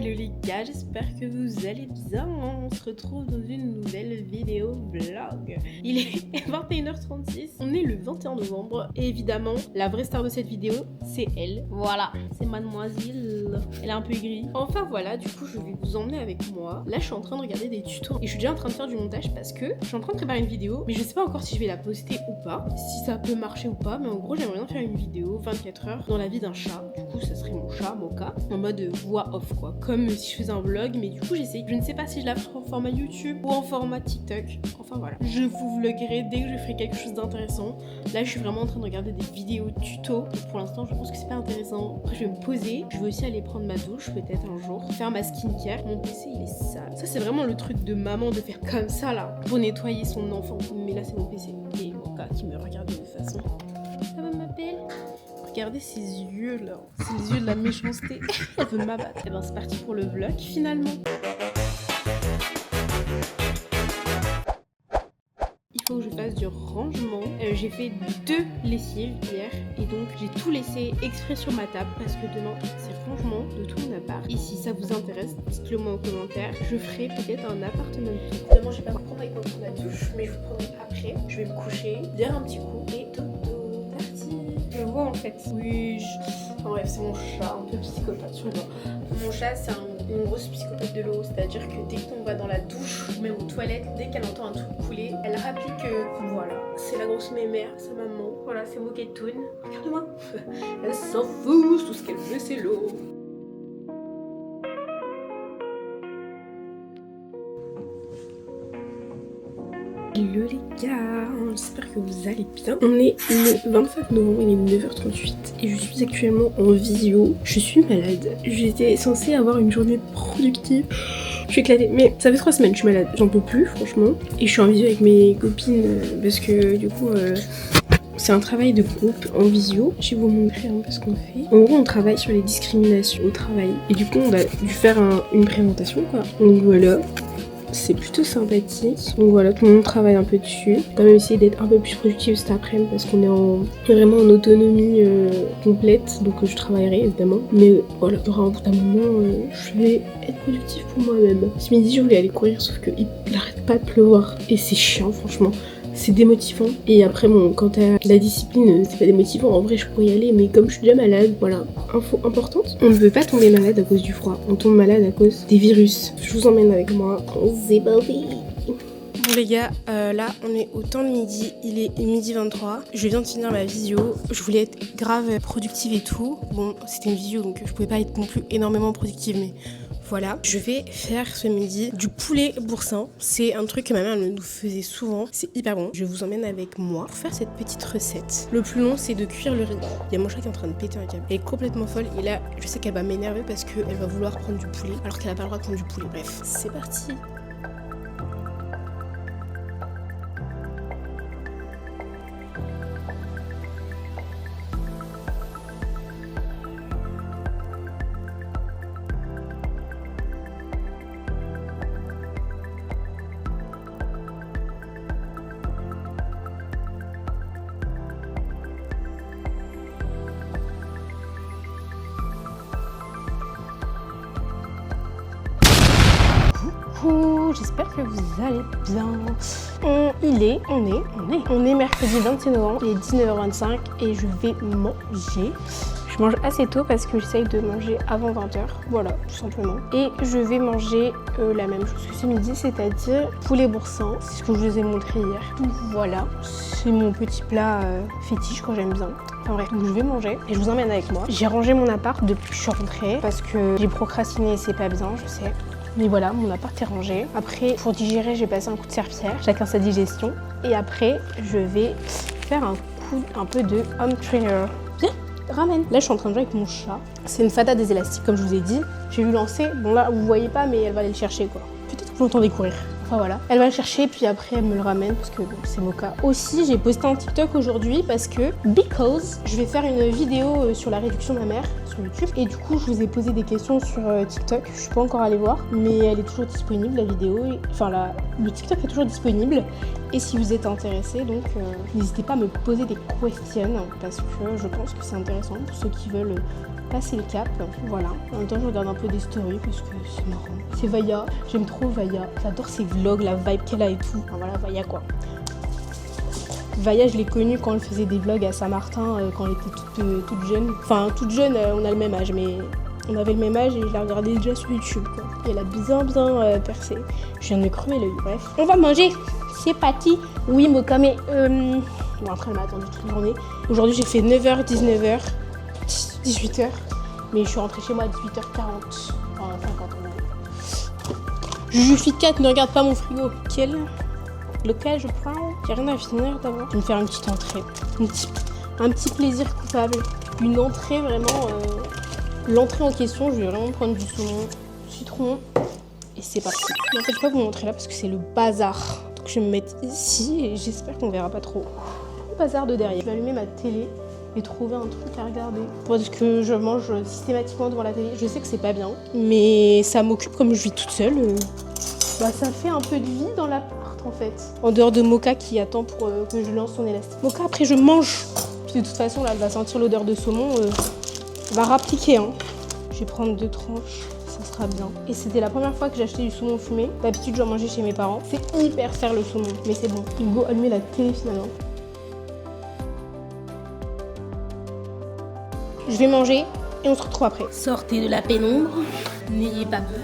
Hello les gars, j'espère que vous allez bien. On se retrouve dans une nouvelle vidéo vlog. Il est 21h36, on est le 21 novembre et évidemment la vraie star de cette vidéo c'est elle. Voilà, c'est mademoiselle. Elle est un peu aigrie. Enfin voilà, du coup je vais vous emmener avec moi. Là je suis en train de regarder des tutos et je suis déjà en train de faire du montage parce que je suis en train de préparer une vidéo mais je sais pas encore si je vais la poster ou pas, si ça peut marcher ou pas, mais en gros j'aimerais bien faire une vidéo 24 heures dans la vie d'un chat. Du coup ça serait mon chat, Mocha, en mode voix off quoi, comme si je faisais un vlog, mais du coup j'essaie. Je ne sais pas si je la ferai en format YouTube ou en format TikTok. Enfin voilà, je vous vloguerai dès que je ferai quelque chose d'intéressant. Là je suis vraiment en train de regarder des vidéos tuto et pour l'instant je pense que c'est pas intéressant. Après je vais me poser, je vais aussi aller prendre ma douche peut-être un jour, faire ma skincare. Mon PC il est sale. Ça c'est vraiment le truc de maman de faire comme ça là pour nettoyer son enfant. Mais là c'est mon PC et Mocha qui me regarde de toute façon. Ça va ma belle? Regardez ses yeux là, c'est les yeux de la méchanceté. Elle veut m'abattre. Et ben c'est parti pour le vlog finalement. Il faut que je fasse du rangement. J'ai fait 2 lessives hier et donc j'ai tout laissé exprès sur ma table parce que demain c'est rangement de tout mon appart. Et si ça vous intéresse, dites-le moi en commentaire. Je ferai peut-être un appartement tour. Évidemment je vais pas vous prendre avec moi pour la douche, mais je vous prendrai après. Je vais me coucher, dire un petit coup et tout. Je vois en fait. Oui, enfin, bref, c'est mon chat, un peu psychopathe, tu vois. Mon chat, c'est une grosse psychopathe de l'eau, c'est-à-dire que dès qu'on va dans la douche, ou même aux toilettes, dès qu'elle entend un truc couler, elle rapplique que voilà, c'est la grosse mémère, sa maman. Voilà, c'est Moquetoun. Regarde-moi. Elle s'en fout, tout ce qu'elle veut, c'est l'eau. Hello les gars, j'espère que vous allez bien. On est le 25 novembre, il est 9h38 et je suis actuellement en visio. Je suis malade, j'étais censée avoir une journée productive. Je suis éclatée, mais ça fait 3 semaines que je suis malade, j'en peux plus franchement. Et je suis en visio avec mes copines parce que du coup c'est un travail de groupe en visio. Je vais vous montrer un peu ce qu'on fait. En gros on travaille sur les discriminations au travail et du coup on a dû faire une présentation quoi. Donc voilà. C'est plutôt sympathique. Donc voilà, tout le monde travaille un peu dessus. J'ai quand même essayé d'être un peu plus productive cet après-midi parce qu'on est vraiment en autonomie complète. Donc je travaillerai évidemment. Mais voilà, il y aura un bout d'un moment, je vais être productive pour moi-même. Ce midi, je voulais aller courir sauf qu'il n'arrête pas de pleuvoir. Et c'est chiant franchement. C'est démotivant. Et après, bon, quant à la discipline, c'est pas démotivant. En vrai, je pourrais y aller, mais comme je suis déjà malade, voilà. Info importante. On ne veut pas tomber malade à cause du froid. On tombe malade à cause des virus. Je vous emmène avec moi en Zimbabwe. Bon les gars, là on est au temps de midi, il est midi 23. Je viens de finir ma visio, je voulais être grave productive et tout. Bon, c'était une visio donc je pouvais pas être non plus énormément productive, mais voilà. Je vais faire ce midi du poulet boursin. C'est un truc que ma mère nous faisait souvent, c'est hyper bon. Je vous emmène avec moi pour faire cette petite recette. Le plus long c'est de cuire le riz. Il y a mon chat qui est en train de péter un câble. Elle est complètement folle et là je sais qu'elle va m'énerver parce qu'elle va vouloir prendre du poulet alors qu'elle a pas le droit de prendre du poulet. Bref, c'est parti. J'espère que vous allez bien. On est mercredi 26 novembre, il est 19h25 et je vais manger. Je mange assez tôt parce que j'essaye de manger avant 20h, voilà, tout simplement. Et je vais manger la même chose que ce midi, c'est-à-dire poulet boursin. C'est ce que je vous ai montré hier. Donc voilà, c'est mon petit plat fétiche quand j'aime bien. Enfin bref, donc je vais manger et je vous emmène avec moi. J'ai rangé mon appart depuis que je suis rentrée parce que j'ai procrastiné et c'est pas bien, je sais. Mais voilà, mon appart est rangé. Après, pour digérer, j'ai passé un coup de serpillère. Chacun sa digestion. Et après, je vais faire un peu de home trainer. Viens, ramène. Là, je suis en train de jouer avec mon chat. C'est une fada des élastiques, comme je vous ai dit. Je vais lui lancer. Bon là, vous voyez pas, mais elle va aller le chercher, quoi. Peut-être que vous l'entendez courir. Enfin voilà, elle va le chercher puis après elle me le ramène parce que bon, c'est Mocha. Aussi j'ai posté un TikTok aujourd'hui parce que je vais faire une vidéo sur la réduction mammaire, sur YouTube. Et du coup, je vous ai posé des questions sur TikTok. Je suis pas encore allée voir, mais elle est toujours disponible, la vidéo. Enfin, le TikTok est toujours disponible. Et si vous êtes intéressé, donc n'hésitez pas à me poser des questions parce que je pense que c'est intéressant pour ceux qui veulent passer le cap. Voilà. En même temps, je regarde un peu des stories parce que c'est marrant. C'est Vaya. J'aime trop Vaya. J'adore ses vlogs, la vibe qu'elle a et tout. Enfin, voilà, Vaya quoi. Vaya, je l'ai connue quand elle faisait des vlogs à Saint-Martin, quand elle était toute jeune. Enfin, toute jeune, on a le même âge, mais on avait le même âge et je la regardais déjà sur YouTube, quoi. Et elle a bien percé. Je viens de me crever l'œil, bref. On va manger, c'est parti. Oui, Moka, mais bon, après, elle m'a attendu toute la journée. Aujourd'hui, j'ai fait 9h, 19h, 18h. Mais je suis rentrée chez moi à 18h40. Enfin, 50 Juju 4, ne regarde pas mon frigo. Lequel je prends? J'ai rien à finir d'abord. Je vais me faire une petite entrée. Un petit plaisir coupable. Une entrée vraiment... L'entrée en question, je vais vraiment prendre du saumon, citron, et c'est parti. Mais en fait, je vais pas vous montrer là parce que c'est le bazar. Donc je vais me mettre ici et j'espère qu'on verra pas trop le bazar de derrière. Je vais allumer ma télé et trouver un truc à regarder. Parce que je mange systématiquement devant la télé. Je sais que c'est pas bien, mais ça m'occupe comme je vis toute seule. Bah, ça fait un peu de vie dans l'appart en fait. En dehors de Moka qui attend pour que je lance son élastique. Moka, après je mange. Puis de toute façon, là, elle va sentir l'odeur de saumon. Elle va rappliquer, hein. Je vais prendre 2 tranches, ça sera bien. Et c'était la première fois que j'achetais du saumon fumé. D'habitude, j'en mangeais chez mes parents. C'est hyper faire le saumon, mais c'est bon. Hugo, allumer la télé finalement. Je vais manger et on se retrouve après. Sortez de la pénombre, n'ayez pas peur.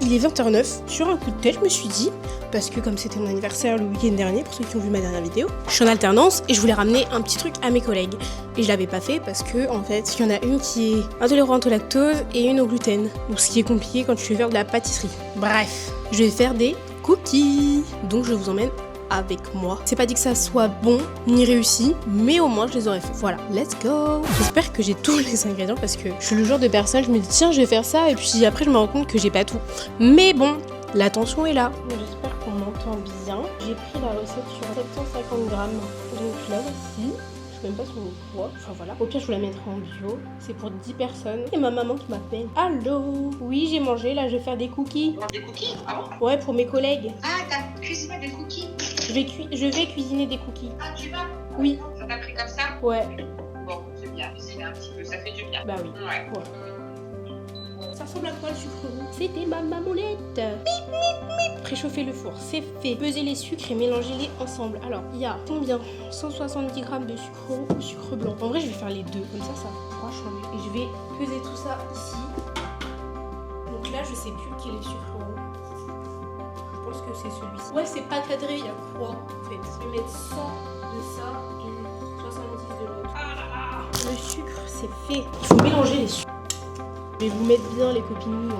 Il est 20h09. Sur un coup de tête, je me suis dit, parce que comme c'était mon anniversaire le week-end dernier, pour ceux qui ont vu ma dernière vidéo, je suis en alternance et je voulais ramener un petit truc à mes collègues. Et je l'avais pas fait parce que, en fait, il y en a une qui est intolérante au lactose et une au gluten. Donc ce qui est compliqué quand tu veux faire de la pâtisserie. Bref, je vais faire des cookies. Donc je vous emmène avec moi. C'est pas dit que ça soit bon ni réussi, mais au moins je les aurais fait. Voilà, let's go. J'espère que j'ai tous les ingrédients parce que je suis le genre de personne, je me dis tiens je vais faire ça et puis après je me rends compte que j'ai pas tout. Mais bon, l'attention est là. J'espère qu'on m'entend bien. J'ai pris la recette sur 750 grammes. Donc là voici. Je sais même pas son poids. Enfin voilà. Au pire je vous la mettrai en bio. C'est pour 10 personnes. Et ma maman qui m'appelle. Allô. Oui j'ai mangé. Là je vais faire des cookies. Des cookies? Ah bon? Ouais pour mes collègues. Ah t'as cuisiné des cookies? Je vais cuisiner des cookies. Ah tu vas? Oui. Ça t'a pris comme ça? Ouais. Bon c'est bien. Cuisiner un petit peu. Ça fait du bien. Bah oui. Ouais. Ça ressemble à quoi le sucre roux? C'était ma mamoulette. Bip, bip, bip. Préchauffer le four, c'est fait. Peser les sucres et mélanger-les ensemble. Alors, il y a combien? 170 grammes de sucre roux ou sucre blanc. En vrai, je vais faire les deux. Comme ça pourra changer. Et je vais peser tout ça ici. Donc là, je sais plus quel est le sucre roux. Je pense que c'est celui-ci. Ouais, c'est pas cadré, il y a quoi en fait? Je vais mettre 100 de ça et 70 de l'autre. Ah là là. Le sucre, c'est fait. Il faut mélanger les sucres. Je vais vous mettre bien les copines.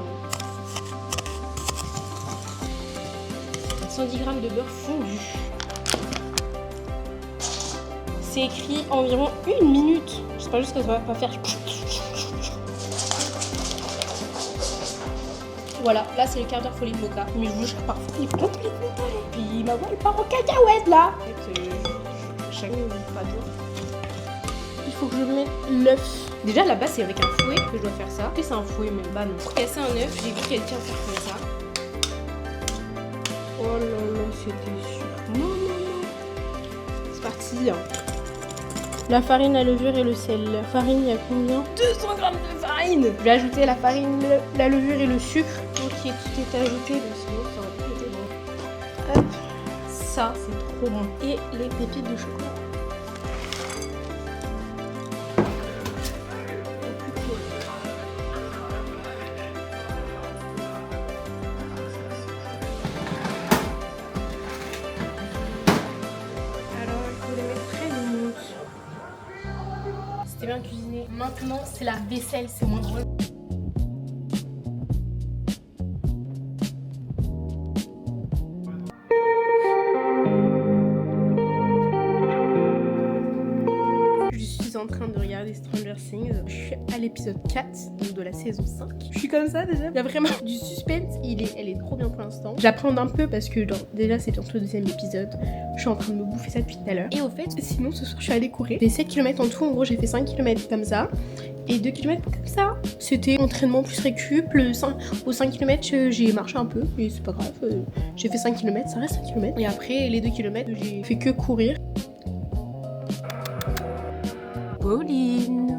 110 g de beurre fondu. C'est écrit environ 1 minute. J'espère juste que ça va pas faire. Voilà, là c'est le quart d'heure folie de Moka. Mais je vous jure parfois il est complètement pareil. Puis ma voix elle part en cacahuète là. Chacun ne vit pas bien. Il faut que je mette l'œuf. Déjà là-bas c'est avec un fouet que je dois faire ça. Et c'est un fouet mais bah non. Pour casser un œuf, j'ai vu quelqu'un faire comme ça. Oh là là, c'était sûr. Non, non, non. C'est parti. La farine, la levure et le sel. La farine, il y a combien? 200 g de farine. Je vais ajouter la farine, la levure et le sucre. Ok, tout est ajouté. Donc sinon, ça aurait pas été bon. Hop. Ça, c'est trop bon. Et les pépites de chocolat. C'était bien cuisiné. Maintenant, c'est la vaisselle, c'est moins drôle. Je suis en train de regarder Stranger Things. Je suis à l'épisode 4 de la saison 5. Je suis comme ça déjà. Il y a vraiment du suspense. Elle est trop bien pour l'instant. J'apprends un peu parce que genre, déjà c'est bientôt le deuxième épisode. Je suis en train de me bouffer ça depuis tout à l'heure. Et au fait, sinon ce soir je suis allée courir. J'ai 7 km en tout. En gros j'ai fait 5 km comme ça. Et 2 km comme ça. C'était entraînement plus récup. Aux 5 km j'ai marché un peu. Mais c'est pas grave. J'ai fait 5 km. Ça reste 5 km. Et après les 2 km j'ai fait que courir. Pauline,